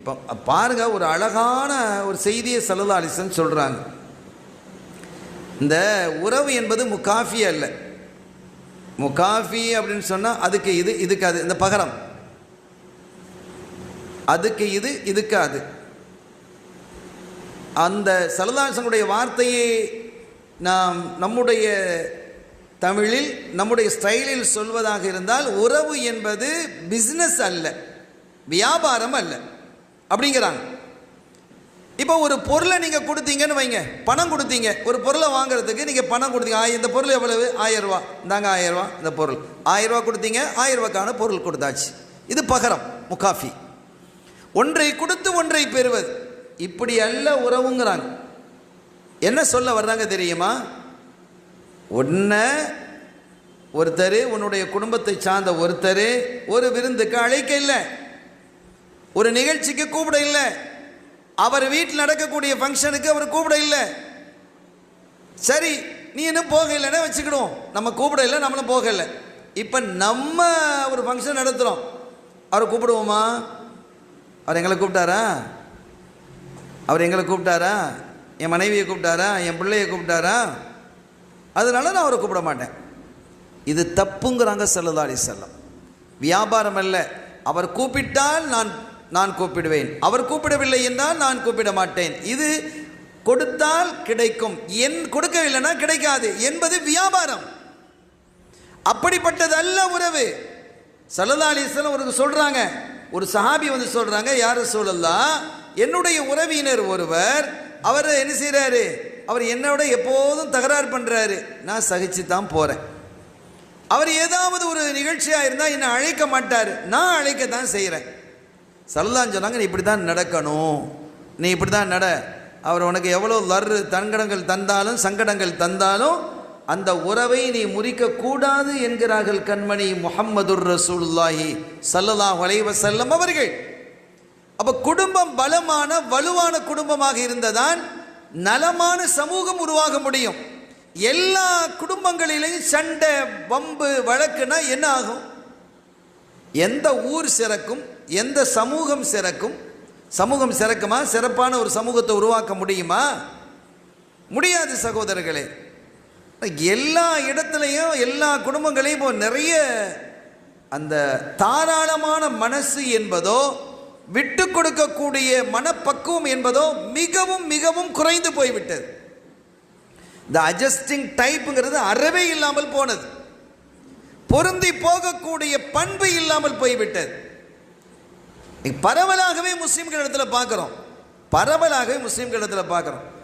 இப்போ பாருங்க, ஒரு அழகான ஒரு செய்தியை ஸல்லல்லாஹு அலைஹி வஸல்லம் சொல்றாங்க. இந்த உறவு என்பது முகாஃபி அல்ல. முகாஃபி அப்படின்னு சொன்னால் அதுக்கு இது இதுக்கு அது, இந்த பகரம், அதுக்கு இது இதுக்கு அது. அந்த ஸல்லல்லாஹு அலைஹி வஸல்லம் வார்த்தையை நாம் நம்முடைய தமிழில் நம்முடைய ஸ்டைலில் சொல்வதாக இருந்தால், உறவு என்பது பிஸ்னஸ் அல்ல, வியாபாரம் அல்ல அப்படிங்கிறாங்க. இப்போ ஒரு பொருளை நீங்கள் கொடுத்தீங்கன்னு வைங்க, பணம் கொடுத்தீங்க, ஒரு பொருளை வாங்குறதுக்கு நீங்கள் பணம் கொடுத்தீங்க. இந்த பொருள் எவ்வளவு? 1000 ரூபா. இந்தாங்க 1000 ரூபா, இந்த பொருள் 1000 ரூபா கொடுத்தீங்க, 1000 ரூபாய்க்கான பொருள் கொடுத்தாச்சு. இது பகரம், முகாஃபி. ஒன்றை கொடுத்து ஒன்றை பெறுவது, இப்படி அல்ல உறவுங்கிறாங்க. என்ன சொல்ல வர்றாங்க தெரியுமா? ஒருத்தர் உன்னுடைய குடும்பத்தை சார்ந்த ஒருத்தர் ஒரு விருந்துக்கு அழைக்க இல்லை, ஒரு நிகழ்ச்சிக்கு கூப்பிட இல்லை, அவர் வீட்டில் நடக்கக்கூடிய ஃபங்க்ஷனுக்கு அவர் கூப்பிட இல்லை. சரி, நீ இன்னும் போக இல்லைன்னா வச்சுக்கிடுவோம், நம்ம கூப்பிட இல்லை, நம்மளும் போக இல்லை. இப்போ நம்ம ஒரு ஃபங்க்ஷன் நடத்துகிறோம், அவரை கூப்பிடுவோமா? அவர் எங்களை கூப்பிட்டாரா? அவர் எங்களை கூப்பிட்டாரா? என் மனைவியை கூப்பிட்டாரா? என் பிள்ளையை கூப்பிட்டாரா? அதனால நான் அவரை கூப்பிட மாட்டேன். இது தப்புங்கிறாங்க ஸல்லல்லாஹு அலைஹி வஸல்லம். வியாபாரம் அல்ல. அவர் கூப்பிட்டால் நான் கூப்பிடுவேன், அவர் கூப்பிடவில்லை என்றால் நான் கூப்பிட மாட்டேன். இது கொடுத்தால் கிடைக்கும், கொடுக்கவில்லைன்னா கிடைக்காது என்பது வியாபாரம். அப்படிப்பட்டது அல்ல உறவு. ஸல்லல்லாஹு அலைஹி வஸல்லம் ஒரு சொல்றாங்க, ஒரு சஹாபி வந்து சொல்றாங்க, யா ரசூலல்லாஹ், என்னுடைய உறவினர் ஒருவர், அவர் என்ன செய்கிறாரு, அவர் என்னோட எப்போதும் தகராறு பண்ணுறாரு, நான் சகிச்சு தான் போகிறேன். அவர் ஏதாவது ஒரு நிகழ்ச்சியாக இருந்தால் என்னை அழைக்க மாட்டார், நான் அழைக்க தான் செய்கிறேன். ஸல்லல்லாஹு சொன்னாங்க, நீ இப்படி தான் நடக்கணும், நீ இப்படி தான் நட. அவர் உனக்கு எவ்வளோ தங்கடங்கள் தந்தாலும் சங்கடங்கள் தந்தாலும் அந்த உறவை நீ முறிக்கக்கூடாது என்கிறார்கள் கண்மணி முஹம்மதுர் ரசூலுல்லாஹி ஸல்லல்லாஹு அலைஹி வஸல்லம் அவர்கள். அப்போ குடும்பம் பலமான வலுவான குடும்பமாக இருந்ததான் நலமான சமூகம் உருவாக முடியும். எல்லா குடும்பங்களிலையும் சண்டை வம்பு வழக்குனா என்ன ஆகும்? எந்த ஊர் சிறக்கும், எந்த சமூகம் சிறக்கும்? சமூகம் சிறக்குமா? சிறப்பான ஒரு சமூகத்தை உருவாக்க முடியுமா? முடியாது சகோதரர்களே. எல்லா இடத்துலையும் எல்லா குடும்பங்களையும் இப்போ நிறைய அந்த தாராளமான மனசு என்பதோ விட்டு கொடுக்கக்கூடிய மனப்பக்குவம் என்பதோ மிகவும் மிகவும் குறைந்து போய்விட்டது. இந்த அட்ஜஸ்டிங் டைப்புங்கிறது அறவே இல்லாமல் போனது. பொருந்தி போகக்கூடிய பண்பு இல்லாமல் போய்விட்டது. பரவலாகவே முஸ்லிம்கள் இடத்துல பார்க்குறோம், பரவலாகவே முஸ்லிம்கள் இடத்துல பார்க்குறோம்.